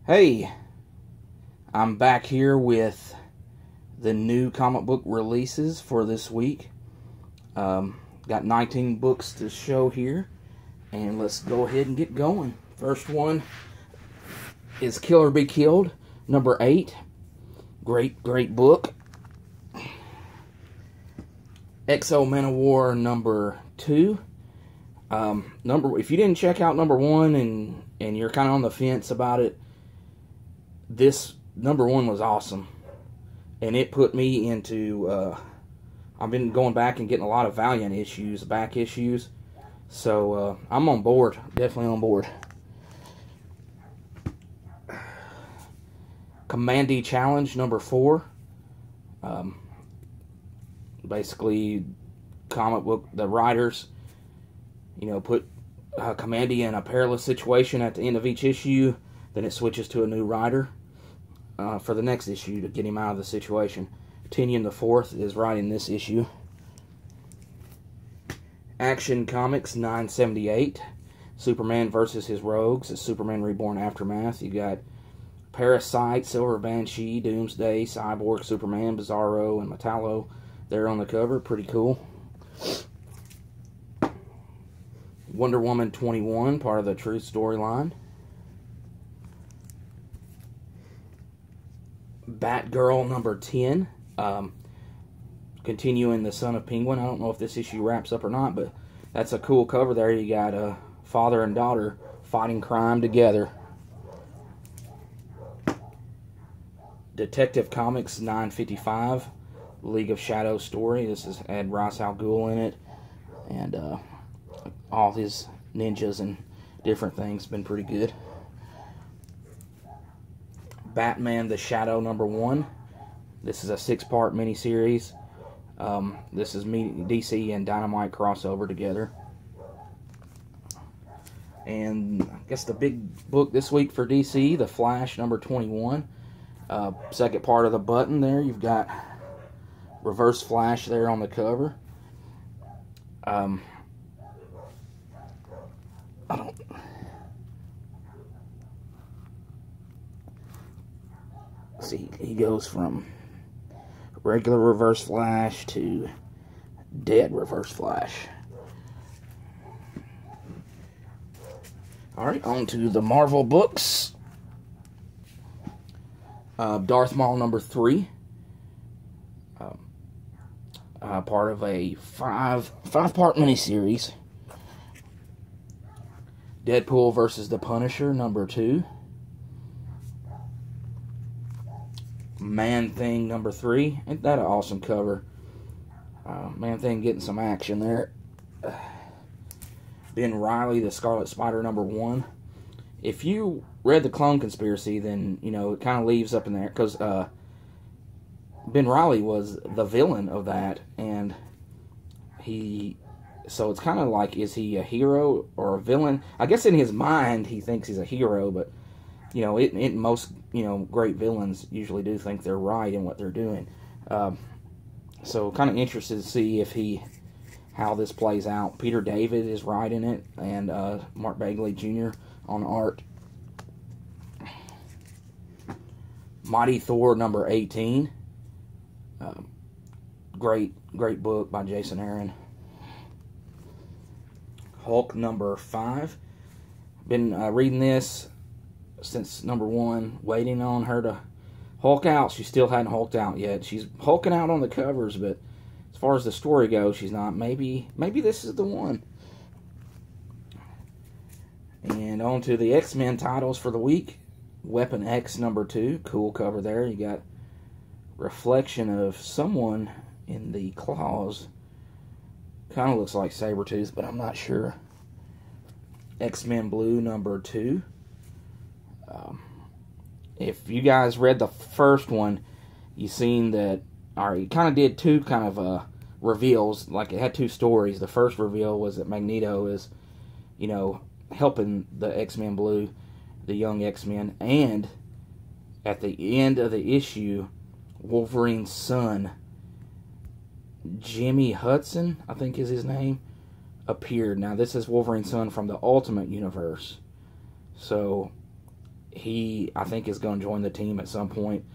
Hey, I'm back here with the new comic book releases for this week. Got 19 books to show here, and let's go ahead and get going. First one is Kill or Be Killed, number 8. Great book. X-O Manowar, number 2. If you didn't check out number 1 and you're kind of on the fence about it, this number 1 was awesome, and it put me into I've been going back and getting a lot of Valiant issues, back issues, so I'm on board, definitely on board. Kamandi Challenge number 4. Basically, comic book, the writers, put Kamandi in a perilous situation at the end of each issue. Then it switches to a new writer for the next issue to get him out of the situation. Tinian the Fourth is writing this issue. Action Comics 978. Superman versus his rogues. It's Superman Reborn Aftermath. You got Parasite, Silver Banshee, Doomsday, Cyborg, Superman, Bizarro, and Metallo. They're on the cover. Pretty cool. Wonder Woman 21, part of the Truth storyline. Batgirl number 10. Continuing the Son of Penguin. I don't know if this issue wraps up or not, but that's a cool cover there. You got a father and daughter fighting crime together. Detective Comics 955, League of Shadows story. This has had Ra's al Ghul in it, and all his ninjas and different things. Been pretty good. Batman the Shadow number 1. This is a 6-part miniseries. This is DC and Dynamite crossover together. And I guess the big book this week for DC, The Flash number 21. Second part of the button there. You've got Reverse Flash there on the cover. See, he goes from regular Reverse Flash to dead Reverse Flash. Alright, on to the Marvel books. Darth Maul number 3. Part of a five-part miniseries. Deadpool versus the Punisher number 2. Man-Thing number 3. Ain't that an awesome cover? Man-Thing getting some action there. Ben Reilly, the Scarlet Spider number 1. If you read the Clone Conspiracy, then, it kind of leaves up in there, because Ben Reilly was the villain of that, and so it's kind of like, is he a hero or a villain? I guess in his mind, he thinks he's a hero, but, most, great villains usually do think they're right in what they're doing. So kind of interested to see how this plays out. Peter David is writing it, and Mark Bagley Jr. on art. Mighty Thor number 18. Great book by Jason Aaron. Hulk number 5. Been reading this since number 1, waiting on her to Hulk out. She still hadn't hulked out yet. She's hulking out on the covers, but as far as the story goes, she's not. Maybe this is the one. And on to the X-Men titles for the week. Weapon X number 2. Cool cover there. You got reflection of someone in the claws. Kind of looks like Sabretooth, but I'm not sure. X-Men Blue number 2. If you guys read the first one, you seen that, it kind of did two kind of reveals. Like, it had 2 stories. The first reveal was that Magneto is, helping the X-Men Blue, the young X-Men, and at the end of the issue, Wolverine's son, Jimmy Hudson, I think is his name, appeared. Now, this is Wolverine's son from the Ultimate Universe. So, he, I think, is going to join the team at some point.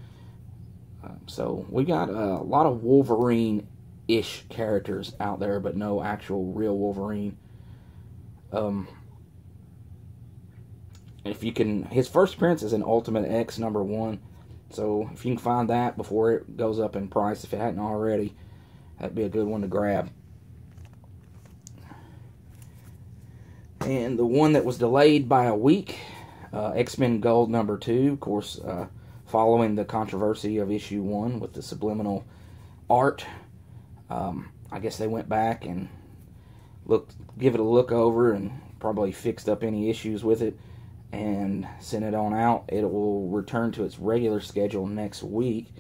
So we got a lot of Wolverine-ish characters out there, but no actual real Wolverine. If you can, his first appearance is in Ultimate X #1. So if you can find that before it goes up in price, if it hadn't already, that'd be a good one to grab. And the one that was delayed by a week, X-Men Gold #2, of course, following the controversy of issue 1 with the subliminal art. I guess they went back and give it a look over and probably fixed up any issues with it and sent it on out. It will return to its regular schedule next week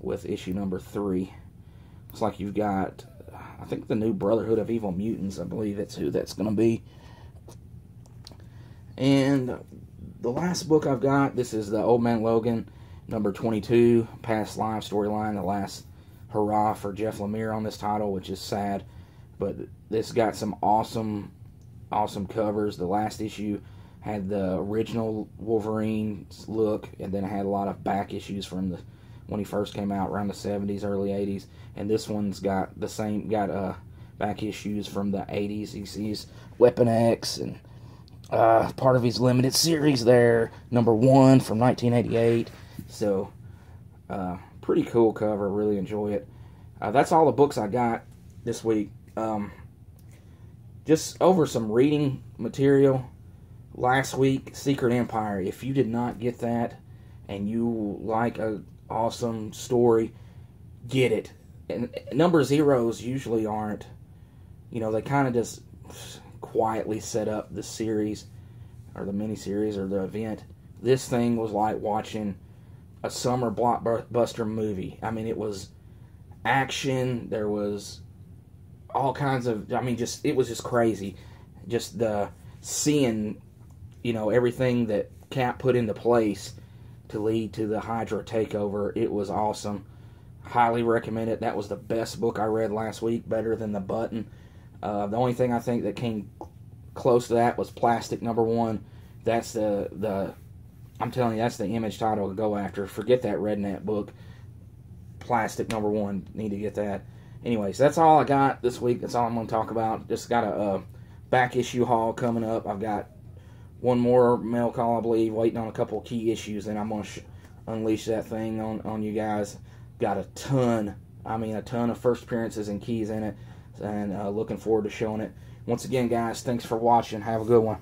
with issue #3. Looks like you've got, I think, the new Brotherhood of Evil Mutants. I believe that's who that's going to be. And the last book I've got, this is the Old Man Logan #22, Past Live storyline, the last hurrah for Jeff Lemire on this title, which is sad. But this got some awesome covers. The last issue had the original Wolverine's look, and then it had a lot of back issues from when he first came out around the 70s, early 80s. And this one's got the same, back issues from the 80s. He sees Weapon X and part of his limited series there, #1 from 1988. So, pretty cool cover. Really enjoy it. That's all the books I got this week. Just over some reading material. Last week, Secret Empire. If you did not get that and you like a awesome story, get it. And #0s usually aren't. They kind of just quietly set up the series or the miniseries or the event. This thing was like watching a summer blockbuster movie. I mean, it was action. There was all kinds of, it was just crazy. Just the seeing, everything that Cap put into place to lead to the Hydra takeover. It was awesome. Highly recommend it. That was the best book I read last week, better than The Button. The only thing I think that came close to that was Plastic #1. That's I'm telling you, that's the Image title to go after. Forget that Redneck book. Plastic #1. Need to get that. Anyways, that's all I got this week. That's all I'm going to talk about. Just got a back issue haul coming up. I've got one more mail call, I believe, waiting on a couple key issues, and I'm going to unleash that thing on you guys. Got a ton of first appearances and keys in it, and looking forward to showing it. Once again, guys, thanks for watching. Have a good one.